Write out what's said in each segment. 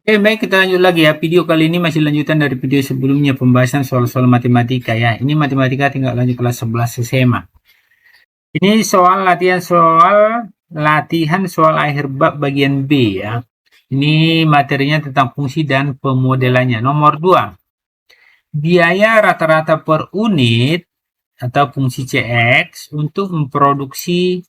Baik, kita lanjut lagi ya. Video kali ini masih lanjutan dari video sebelumnya, pembahasan soal-soal matematika ya. Ini matematika tinggal lanjut kelas 11 SMA. Ini latihan soal akhir bab bagian B ya. Ini materinya tentang fungsi dan pemodelannya. Nomor 2. Biaya rata-rata per unit atau fungsi CX untuk memproduksi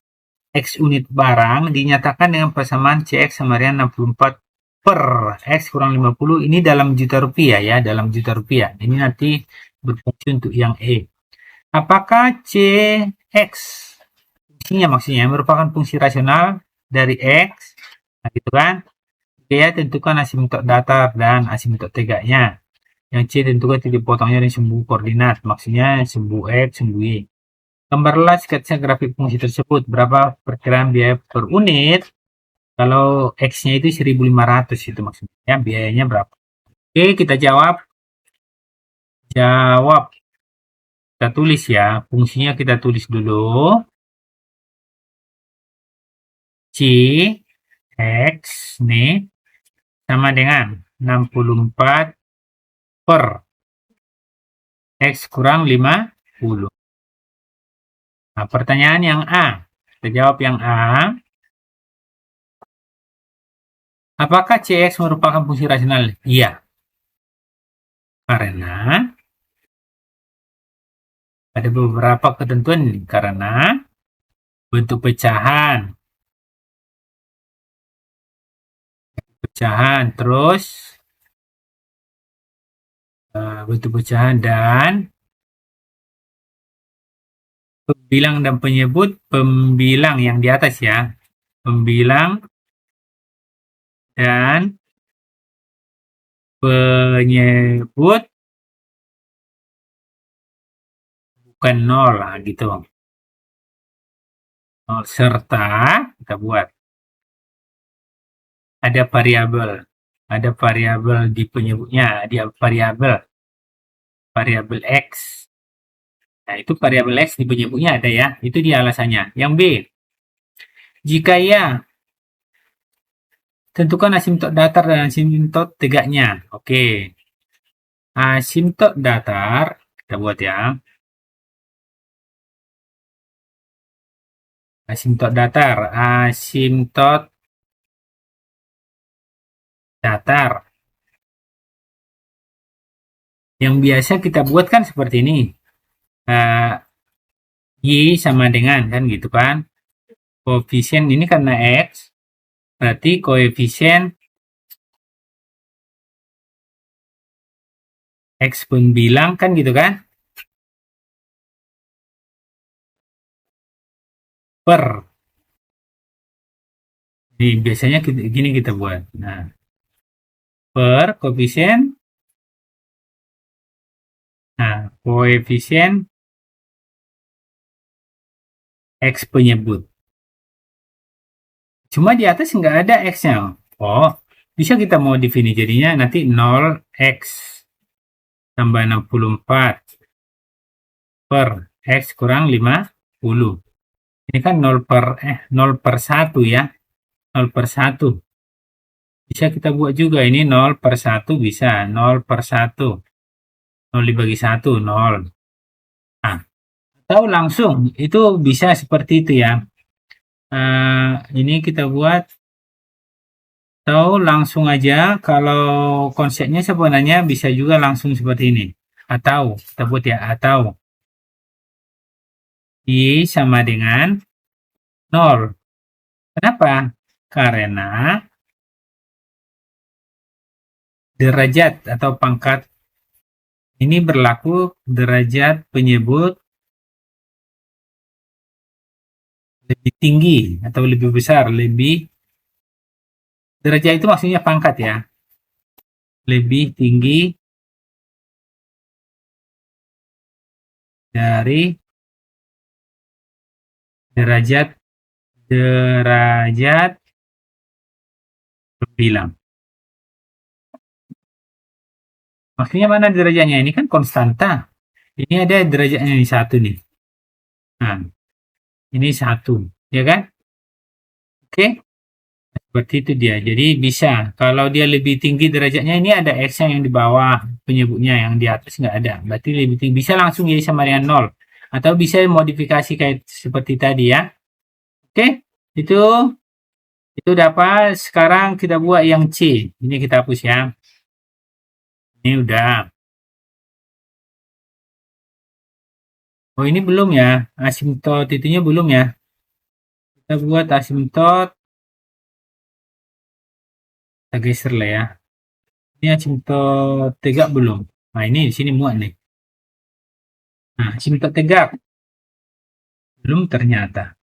X unit barang dinyatakan dengan persamaan CX sama dengan 64 per X kurang 50. Ini dalam juta rupiah ya, dalam juta rupiah. Ini nanti berfungsi untuk yang E. Apakah CX fungsinya maksudnya merupakan fungsi rasional dari X? Nah, gitu kan? Oke ya, tentukan asimptot datar dan asimptot tegaknya. Yang C tentukan titik potongnya dan sumbu koordinat, maksudnya sumbu X, sumbu Y. Gambarlah sketsa grafik fungsi tersebut. Berapa perkiraan biaya per unit? Kalau X-nya itu 1.500 itu maksudnya. Ya, biayanya berapa? Oke, kita jawab. Jawab. Kita tulis ya. Fungsinya kita tulis dulu. C X nih sama dengan 64 per X kurang 50. Nah, pertanyaan yang A. Kita jawab yang A. Apakah CX merupakan fungsi rasional? Iya. Karena ada beberapa ketentuan. Karena bentuk pecahan, terus bentuk pecahan dan pembilang dan penyebut. Pembilang yang di atas ya, pembilang dan penyebut bukan nol lah gitu. Nol serta kita buat ada variabel di penyebutnya, dia variabel X. Nah, itu variabel X di penyebutnya ada ya, itu dia alasannya. Yang B, jika ya, tentukan asimptot datar dan asimptot tegaknya. Oke, asimptot datar kita buat ya. Asimptot datar yang biasa kita buat kan seperti ini. Y sama dengan kan gitu kan, koefisien ini karena X berarti koefisien X pembilang kan gitu kan, per ini biasanya gini kita buat. Nah, per koefisien, nah koefisien X penyebut, cuma di atas nggak ada X-nya. Oh, bisa kita modif ini jadinya nanti 0X tambah 64 per X kurang 50. Ini kan 0 per 1 ya, 0 per 1. Bisa kita buat juga ini 0 per 1 bisa, 0 per 1. 0 dibagi 1, 0. Nah, atau langsung, itu bisa seperti itu ya. Ini kita buat, atau langsung aja, kalau konsepnya sebenarnya bisa juga langsung seperti ini. Atau, kita buat ya, atau Y sama dengan 0. Kenapa? Karena derajat atau pangkat ini berlaku derajat penyebut lebih tinggi atau lebih besar, derajat itu maksudnya pangkat ya, lebih tinggi dari derajat pembilang. Maksudnya mana derajatnya? Ini kan konstanta. Ini ada derajatnya ini 1 nih. Nah, ini 1, ya kan? Oke. Seperti itu dia. Jadi bisa. Kalau dia lebih tinggi derajatnya, ini ada X yang di bawah penyebutnya, yang di atas nggak ada. Berarti lebih tinggi. Bisa langsung Y sama dengan 0. Atau bisa modifikasi kayak seperti tadi ya. Oke, itu dapat. Sekarang kita buat yang C. Ini kita hapus ya. Ini udah. Oh, ini belum ya. Asimtot itunya belum ya. Kita buat asimtot. Kita geser lah ya. Ini asimtot tegak belum? Nah, ini di sini muat nih. Nah, asimtot tegak belum ternyata.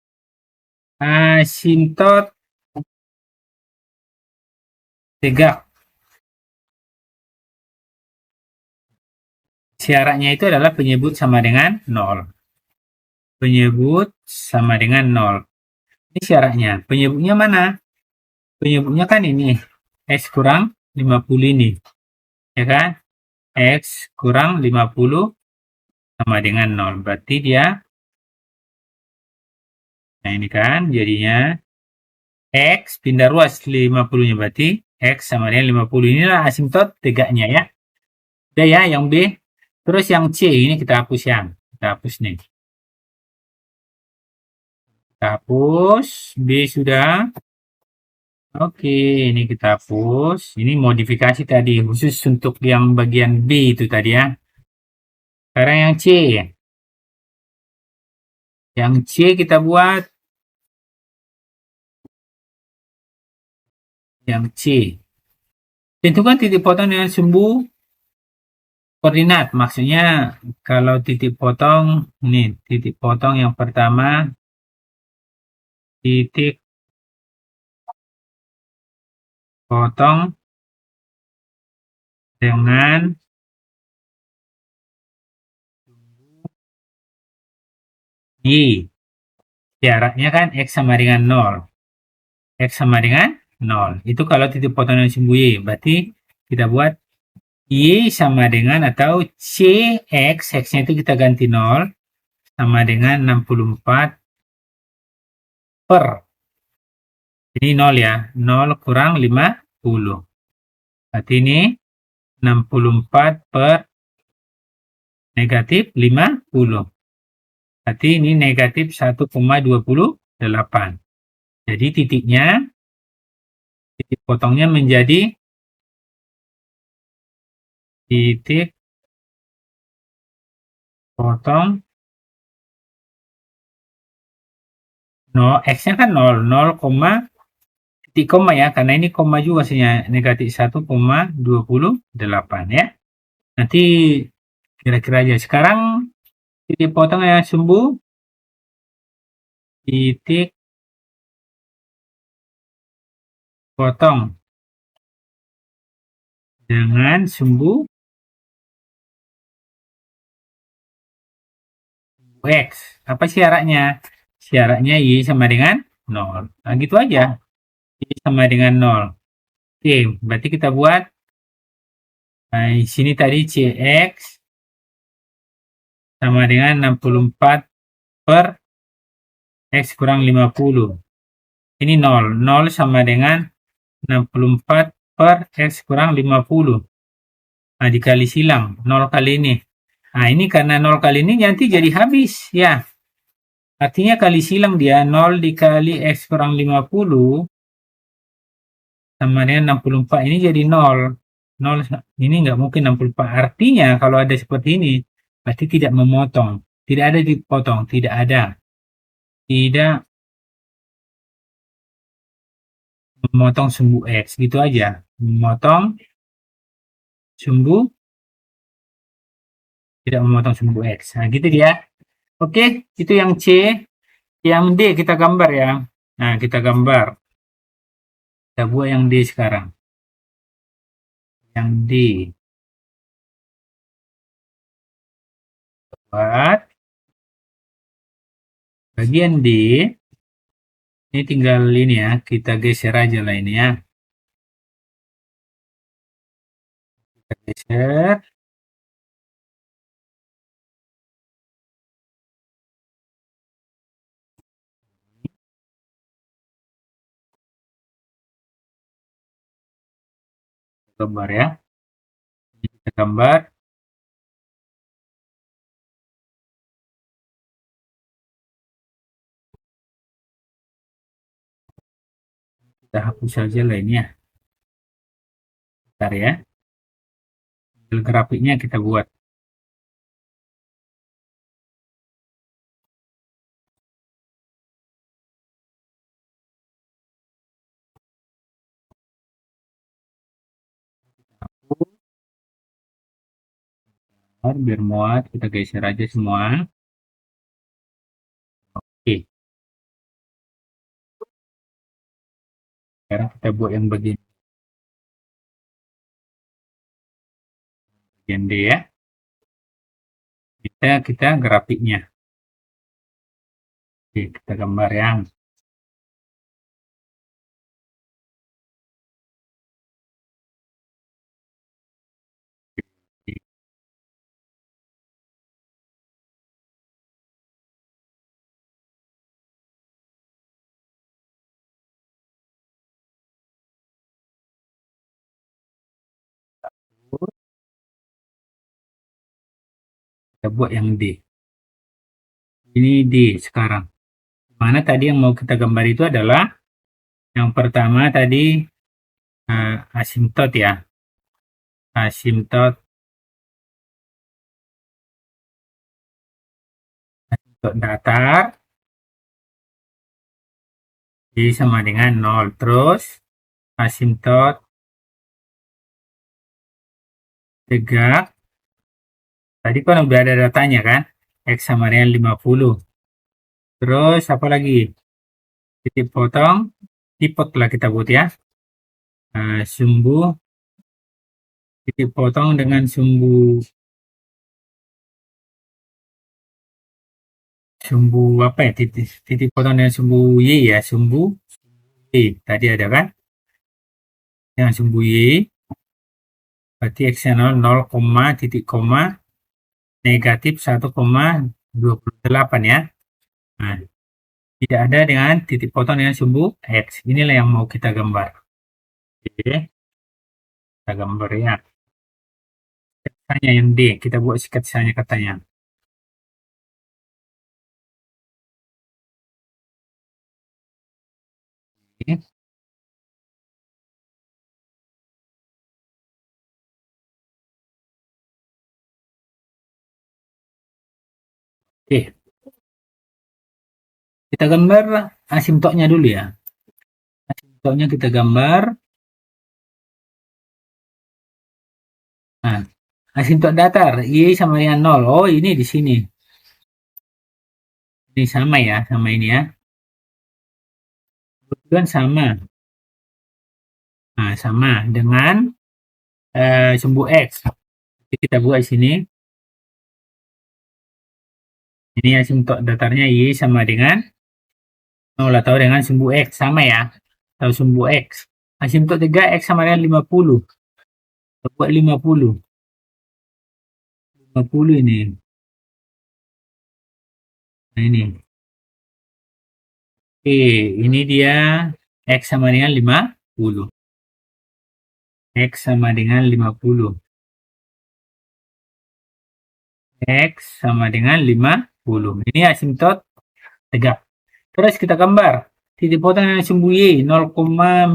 Asimtot tegak. Syaratnya itu adalah penyebut sama dengan 0. Penyebut sama dengan 0. Ini syaratnya. Penyebutnya mana? Penyebutnya kan ini. X kurang 50 ini. Ya kan? X kurang 50 sama dengan 0. Berarti dia, nah ini kan jadinya X pindah ruas 50-nya. Berarti X sama dengan 50. Inilah asimtot tegaknya ya. Udah ya yang B. Terus yang C ini kita hapus ya. Kita hapus nih. Kita hapus. B sudah. Oke, ini kita hapus. Ini modifikasi tadi, khusus untuk yang bagian B itu tadi ya. Sekarang yang C. Yang C kita buat. Yang C. Tentukan titik potong dengan sumbu koordinat. Maksudnya kalau titik potong, ini titik potong yang pertama. Titik potong dengan Y. Jaraknya kan X sama dengan 0. X sama dengan 0. Itu kalau titik potong dengan sumbu Y. Berarti kita buat Y sama dengan atau CX, X-nya itu kita ganti 0, sama dengan 64 per. Ini 0 ya, 0 kurang 50. Berarti ini 64 per negatif 50. Berarti ini negatif 1,28. Jadi titik potongnya menjadi titik potong 0, X-nya kan 0, 0, titik koma ya, karena ini koma juga hasilnya, negatif 1,28 ya. Nanti kira-kira aja. Sekarang titik potong yang sumbu, titik potong dengan sumbu X. Apa syaratnya? Syaratnya Y sama dengan 0. Nah, gitu aja. Y sama dengan 0. Oke, berarti kita buat. Nah, di sini tadi CX sama dengan 64 per X kurang 50. Ini 0. 0 sama dengan 64 per X kurang 50. Nah, dikali silang. 0 kali ini. Nah, ini karena 0 kali ini nanti jadi habis. Ya, artinya kali silang dia. 0 dikali X kurang 50 sama dengan 64. Ini jadi 0. 0 ini nggak mungkin 64. Artinya kalau ada seperti ini, berarti tidak memotong. Tidak ada dipotong. Tidak ada. Tidak memotong sumbu X. Gitu aja. Memotong sumbu, tidak memotong sumbu X. Nah, gitu dia. Oke, itu yang C. Yang D kita gambar ya. Nah, kita gambar. Kita buat yang D sekarang. Yang D. Buat bagian D. Ini tinggal ini ya. Kita geser aja lah ini ya. Kita geser. gambar ya. Ini kita gambar. Kita hapus saja lainnya. Bentar ya. Grafiknya kita buat. Biar muat, kita geser aja semua. Oke, sekarang kita buat yang bagian D ya. Kita grafiknya. Oke, kita gambar yang kita buat yang D. Ini D sekarang. Mana tadi yang mau kita gambar itu adalah yang pertama tadi asimtot ya. Asimtot datar Y sama dengan 0. Terus asimtot tegak. Tadi kan udah ada datanya kan. X sama dengan 50. Terus apa lagi? Titik potong. Tipot lah kita buat ya. Sumbu. Titik potong dengan sumbu apa ya, titik potong dengan sumbu Y ya, sumbu Y tadi ada kan, dengan sumbu Y berarti X-nya 0, titik koma negatif 1,28 ya. Nah, tidak ada dengan titik potong dengan sumbu X. Inilah yang mau kita gambar. Oke, kita gambar ya. Sketsanya yang D, kita buat sketsanya katanya. Oke. Oke, kita gambar asimptotnya dulu ya. Asimptotnya kita gambar. Nah, asimptot datar Y sama dengan 0. Oh, ini di sini. Ini sama ya, sama ini ya. Kebetulan sama. Nah, sama dengan sumbu X. Jadi kita buat di sini. Ini asimptot datarnya Y sama dengan 0 atau dengan sumbu X. Sama ya. Atau sumbu X. Asimptot 3 X sama dengan 50. Kita buat 50. 50 ini. Nah, ini. Oke, ini dia X sama dengan 50. X sama dengan 50. X sama dengan 50. Ini asimptot tegak. Terus kita gambar. Titik potong yang sumbu Y 0,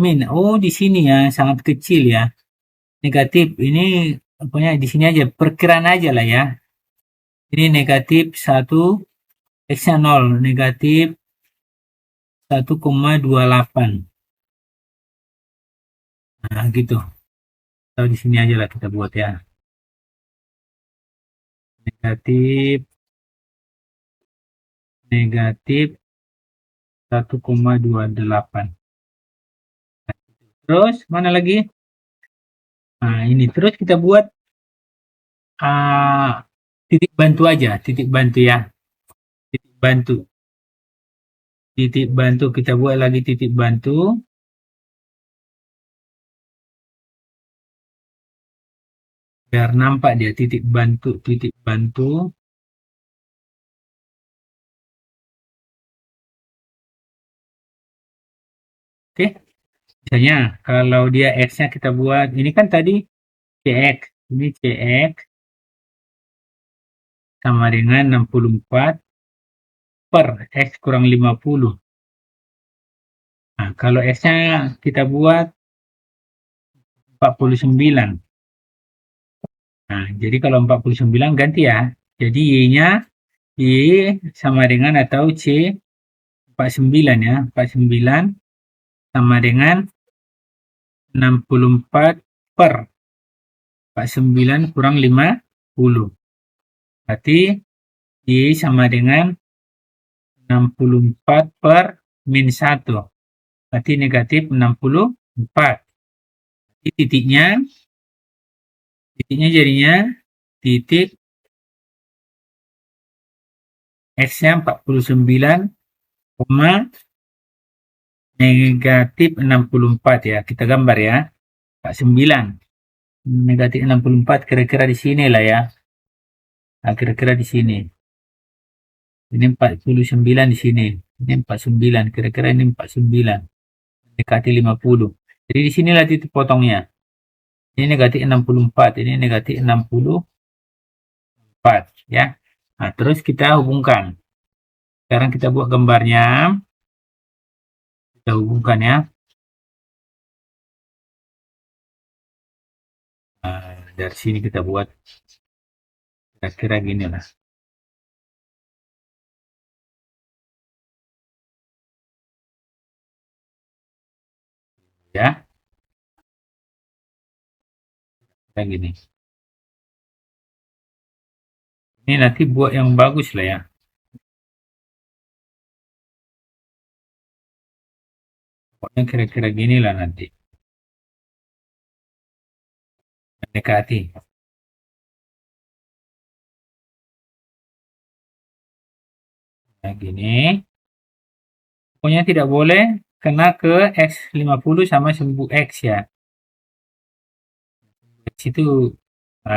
min. Oh, di sini ya, sangat kecil ya. Negatif. Ini pokoknya di sini aja, perkiraan aja lah ya. Ini negatif 1, X-nya 0, negatif 1,28. Nah, gitu. Atau di sini aja lah kita buat ya. Negatif 1,28. Terus mana lagi? Nah, ini terus kita buat titik bantu aja, titik bantu ya. Titik bantu. Titik bantu kita buat lagi titik bantu. Biar nampak dia titik bantu, titik bantu. Oke, Misalnya kalau dia X-nya kita buat, ini kan tadi CX, ini CX sama dengan 64 per X kurang 50. Nah, kalau X-nya kita buat 49. Nah, jadi kalau 49 ganti ya. Jadi Y-nya Y sama dengan atau C 49 ya. 49 sama dengan 64 per 49 kurang 50. Berarti Y sama dengan 64 per min 1. Berarti negatif 64. Jadi titiknya jadinya titik X-nya 49, negatif 64 ya. Kita gambar ya. 49. Negatif 64 kira-kira di sini lah ya. Nah, kira-kira di sini. Ini 49 di sini. Ini 49. Kira-kira ini 49. Mendekati 50. Jadi di sinilah titik potongnya. Ini negatif 64. Ini negatif 64 ya. Nah, terus kita hubungkan. Sekarang kita buat gambarnya. Kita hubungkan ya. Nah, dari sini kita buat kira-kira gini lah. Ya. Kayak gini. Ini nanti buat yang bagus lah ya. Pokoknya kira-kira gini lah nanti. Mendekati. Nah, gini. Pokoknya tidak boleh kena ke X50 sama sumbu X ya. X itu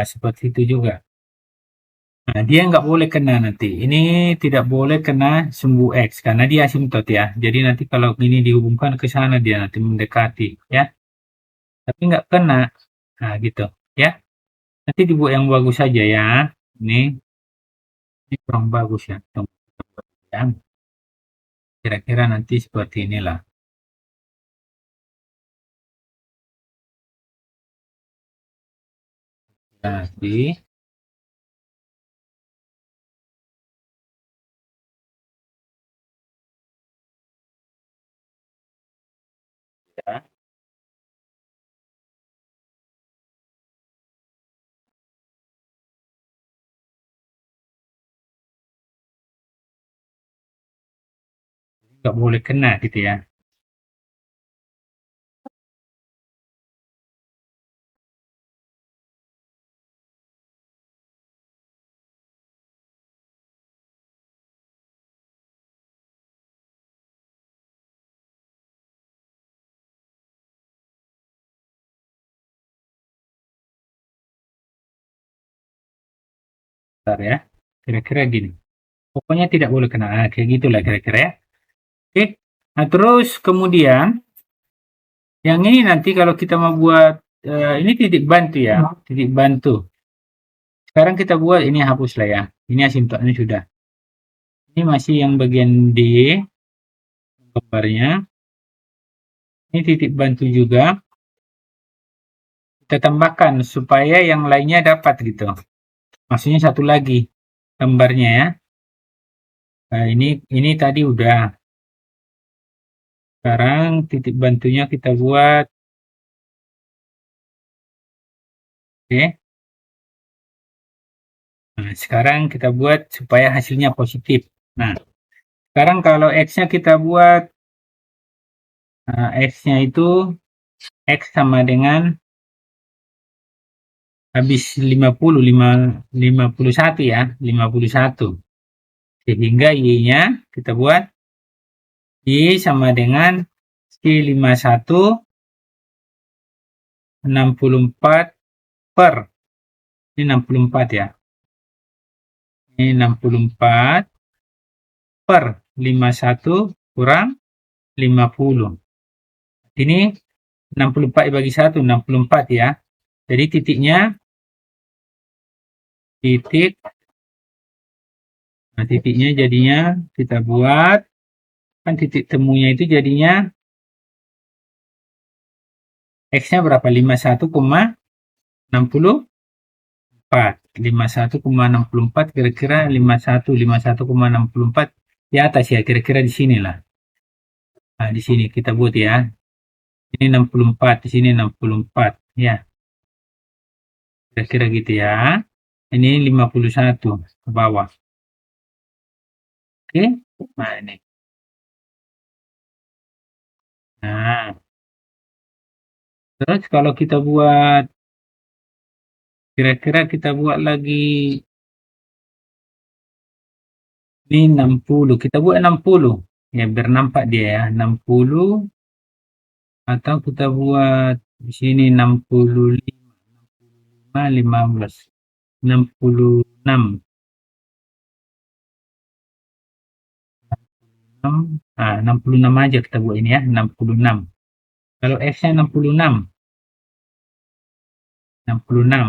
seperti itu juga. Nah, dia nggak boleh kena nanti. Ini tidak boleh kena sumbu X karena dia asimtot ya. Jadi nanti kalau ini dihubungkan ke sana dia nanti mendekati ya. Tapi nggak kena. Nah, gitu ya. Nanti dibuat yang bagus saja ya. Ini kurang bagus ya. Kira-kira nanti seperti inilah. Nanti ya. Nggak boleh kena gitu ya. Bentar ya. Kira-kira gini. Pokoknya tidak boleh kena. Nah, kayak gitulah kira-kira ya. Oke. Nah, terus kemudian yang ini nanti kalau kita mau buat ini titik bantu ya. Titik bantu. Sekarang kita buat ini hapus lah ya. Ini asimptotnya sudah. Ini masih yang bagian D gambarnya. Ini titik bantu juga. Kita tambahkan supaya yang lainnya dapat gitu. Maksudnya satu lagi gambarnya ya. Nah, ini tadi udah. Sekarang titik bantunya kita buat. Oke. Nah, sekarang kita buat supaya hasilnya positif. Nah, sekarang kalau X-nya kita buat, X-nya itu X sama dengan habis 51 ya, 51. Sehingga Y-nya kita buat Y sama dengan C51 64 per. Ini 64 ya. Ini 64 per 51 kurang 50. Ini 64 dibagi 1, 64 ya. Jadi titiknya, titiknya jadinya kita buat, kan titik temunya itu jadinya, X-nya berapa? 51,64. 51,64 kira-kira 51,64 di atas ya, kira-kira di sinilah. Nah, di sini kita buat ya. Ini 64, di sini 64 ya. Kira-kira gitu ya. Ini 51 ke bawah. Oke. Nah, ini. Nah, terus kalau kita buat, kira-kira kita buat lagi, ini 60. Kita buat 60. Ya, biar nampak dia ya. 60 atau kita buat di sini 65, 15, 66. 66 aja kita buat ini ya, 66. Kalau X-nya 66,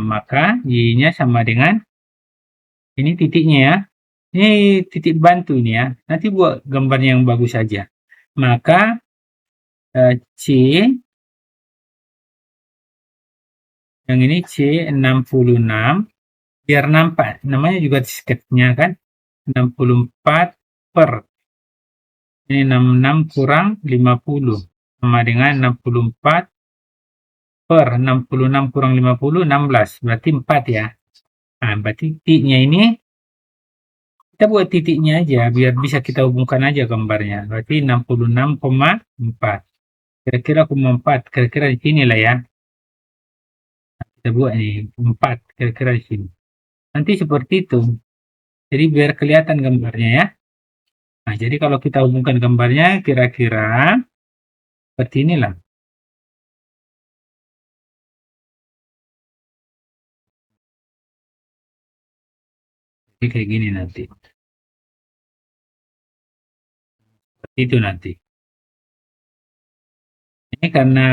maka Y-nya sama dengan ini titiknya ya. Ini titik bantu ini ya. Nanti buat gambar yang bagus saja. Maka C, yang ini C 66, biar nampak, namanya juga disketnya kan, 64 per, ini 66 kurang 50, sama dengan 64 per 66 kurang 50, 16, berarti 4 ya. Nah, berarti titiknya ini, kita buat titiknya aja, biar bisa kita hubungkan aja gambarnya. Berarti 66,4. Kira-kira 4, kira-kira di sini lah ya. Kita buat nih, 4, kira-kira di sini. Nanti seperti itu. Jadi biar kelihatan gambarnya ya. Nah, jadi kalau kita hubungkan gambarnya, kira-kira seperti inilah. Jadi kayak gini nanti. Seperti itu nanti. Ini karena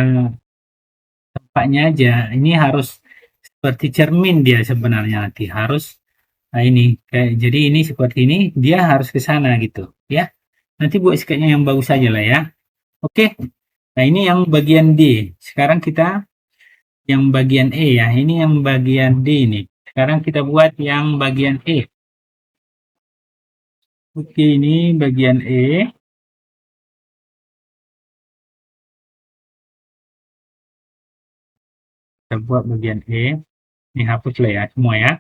tempatnya aja, ini harus seperti cermin dia sebenarnya nanti. Harus, nah ini, kayak, jadi ini seperti ini, dia harus ke sana gitu. Ya, nanti buat sketnya yang bagus aja lah ya. Oke, nah ini yang bagian D. Sekarang kita yang bagian E ya, ini yang bagian D ini. Sekarang kita buat yang bagian E. Oke, ini bagian E. Kita buat bagian E. Ini hapus lah ya, semua ya.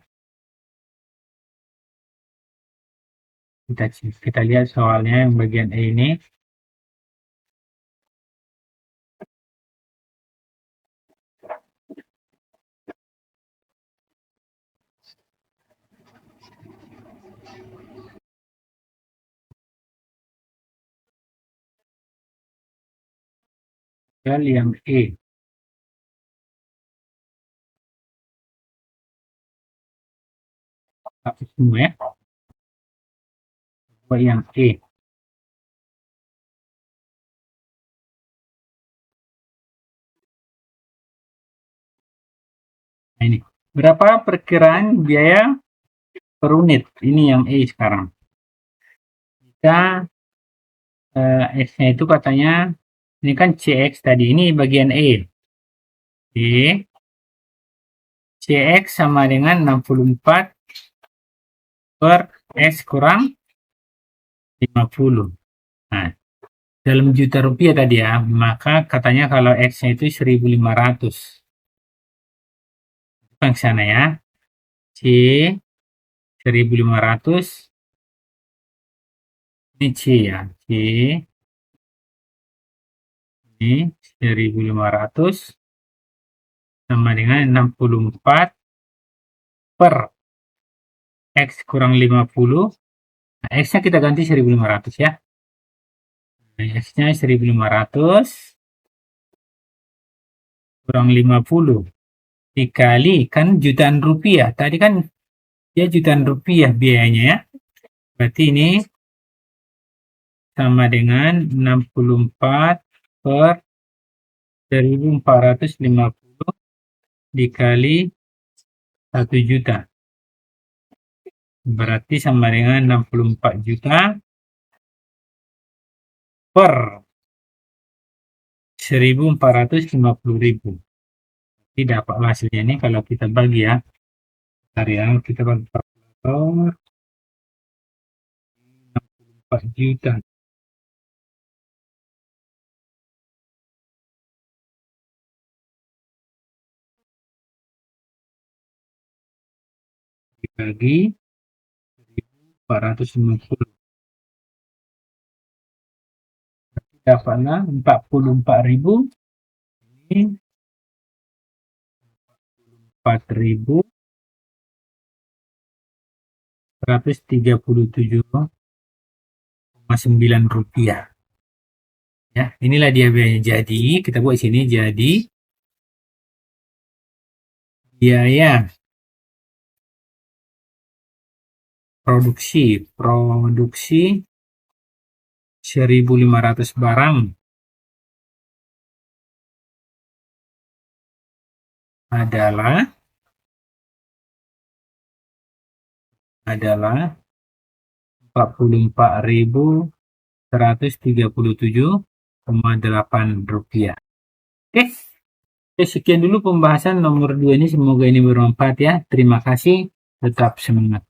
Kita lihat soalnya yang bagian E ini. Yang E. Hapus semua ya. Buat yang E. Nah, ini. Berapa perkiraan biaya per unit? Ini yang E sekarang. Kita X-nya itu katanya, ini kan CX tadi, ini bagian E. E. CX sama dengan 64 per X kurang 50. Nah, dalam juta rupiah tadi ya, maka katanya kalau X-nya itu 1.500. Ke sana ya. C 1.500. Ini C ya. C ini 1.500 sama dengan 64 per X kurang 50. Nah, X-nya kita ganti 1.500 ya. Nah, X-nya 1.500 kurang 50 dikali kan jutaan rupiah. Tadi kan dia jutaan rupiah biayanya ya. Berarti ini sama dengan 64 per 1.450 dikali 1 juta. Berarti sama dengan 64 juta per 1.450.000. Jadi dapatlah hasilnya ini kalau kita bagi ya. Bentar ya, kita bagi kalkulator. 64 juta. Dibagi 1.450. Dapatlah 44.000. Ini 4.137,9 rupiah. Ya, inilah dia biayanya. Jadi kita buat sini, jadi biaya produksi 1.500 barang adalah 44.137,8 rupiah. Oke. Oke, sekian dulu pembahasan nomor 2 ini. Semoga ini bermanfaat ya. Terima kasih. Tetap semangat.